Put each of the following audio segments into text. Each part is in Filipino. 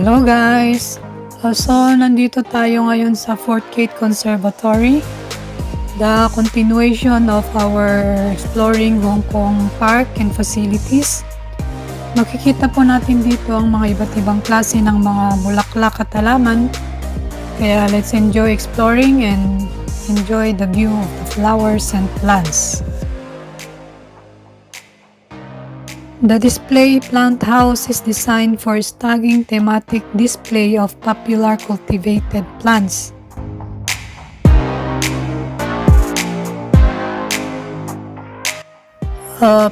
Hello guys! So, nandito tayo ngayon sa Fortgate Conservatory. The continuation of our exploring Hongkong park and facilities. Makikita po natin dito ang mga iba't ibang klase ng mga bulaklak at halaman. Kaya let's enjoy exploring and enjoy the view of the flowers and plants. The display plant house is designed for staging thematic display of popular cultivated plants.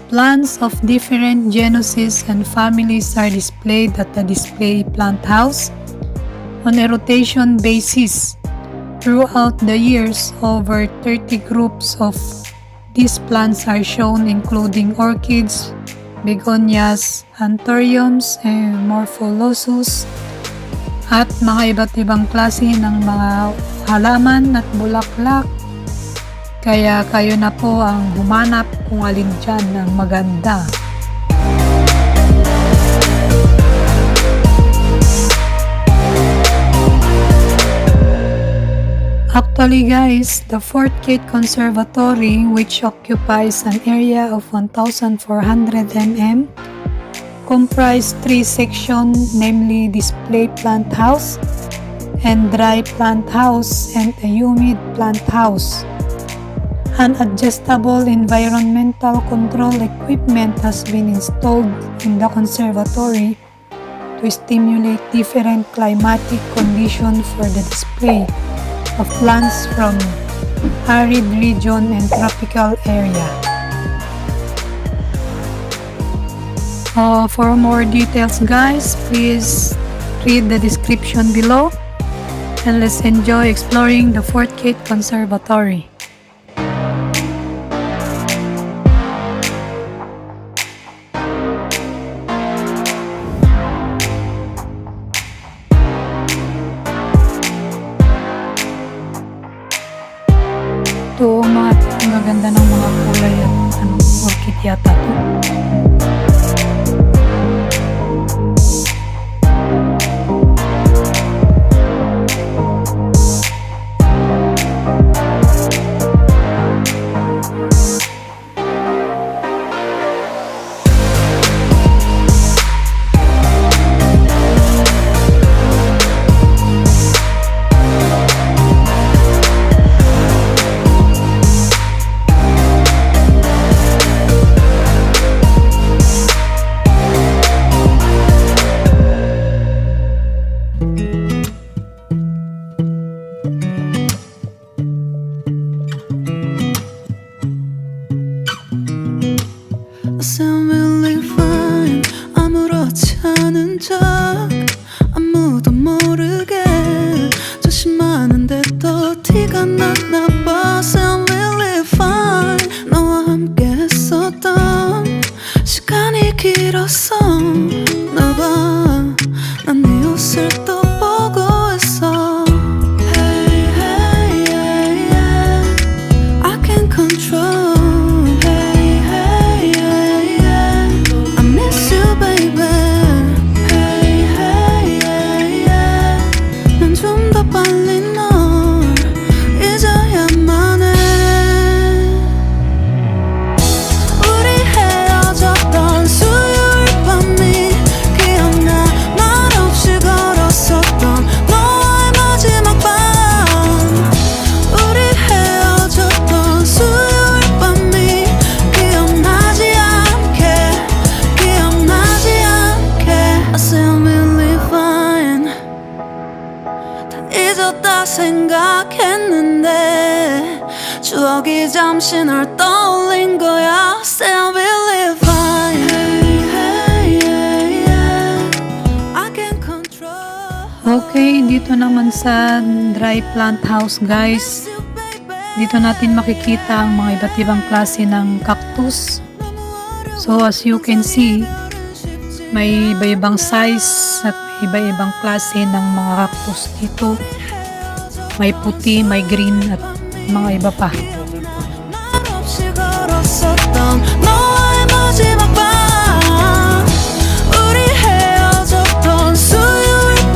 Plants of different genuses and families are displayed at the display plant house on a rotation basis. Throughout the years, over 30 groups of these plants are shown, including orchids, Begonias, Anthuriums, Amorphophallus, at mga iba't ibang klase ng mga halaman at bulaklak. Kaya kayo na po ang humanap kung alin dyan ang maganda. Actually guys, the Fortgate Conservatory, which occupies an area of 1,400 mm, comprise 3 sections, namely display plant house and dry plant house and a humid plant house. An adjustable environmental control equipment has been installed in the conservatory to stimulate different climatic conditions for the display of plants from arid region and tropical area. For more details guys, please read the description below and let's enjoy exploring the Fortgate Conservatory. Ito, ang gaganda ng mga kulay at orchid yata to. 아무렇지 않은 척 아무도 모르게 조심하는데 또 티가 났나 봐. Sound really fine. 너와 함께 했었던 시간이 길었어. 나봐 난 네 옷을 또 보고 있어. Hey, hey, yeah, yeah. I can't control. 생각했는데 추억이 잠시 널 떠올린 거야. Say I really fine. Hey, hey, yeah, yeah. I can't control. Okay, dito naman sa dry plant house guys, dito natin makikita ang mga iba't ibang klase ng cactus. So as you can see, may iba-ibang size at iba-ibang klase ng mga cactus dito. May puti, may green at mga iba pa. 우리 헤어졌던 수요일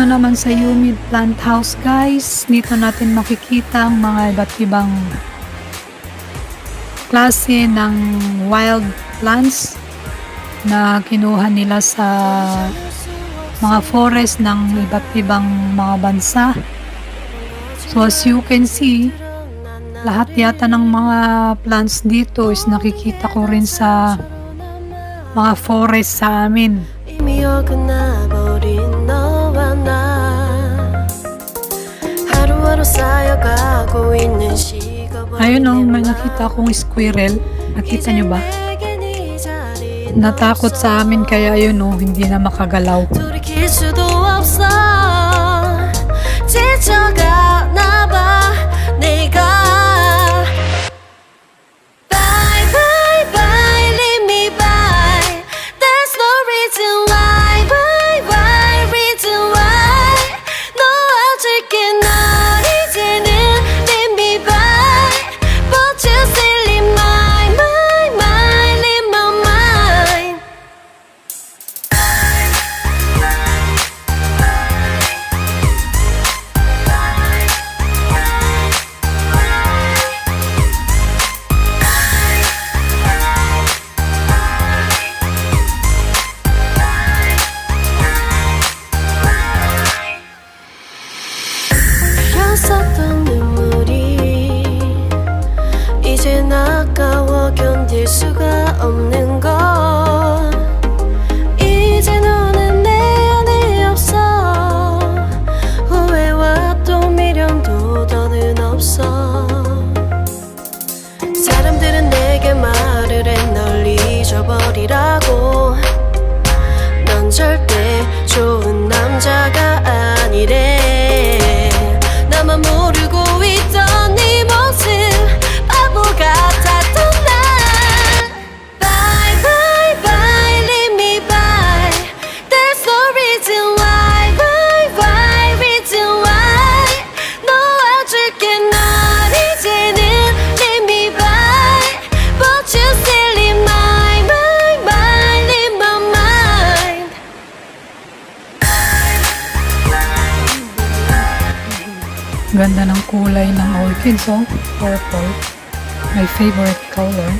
Dito naman sa Humid Plant House guys, dito natin makikita ang mga iba't ibang klase ng wild plants na kinuha nila sa mga forest ng iba't ibang mga bansa. So as you can see, lahat yata ng mga plants dito is nakikita ko rin sa mga forest sa amin. Ayun o, may nakita akong squirrel. Nakita nyo ba? Natakot sa amin kaya ayun o, hindi na makagalaw. 견딜 수가 없는 것 이제 너는 내 안에 없어 후회와 또 미련도 더는 없어 사람들은 내게 말을 해 널 잊어버리라고 넌 절대 좋은 남자가 아니래 나만 모르고 있던 네 모습 바보 같았던 Ganda ng kulay ng orchids, oh. Purple. My favorite color.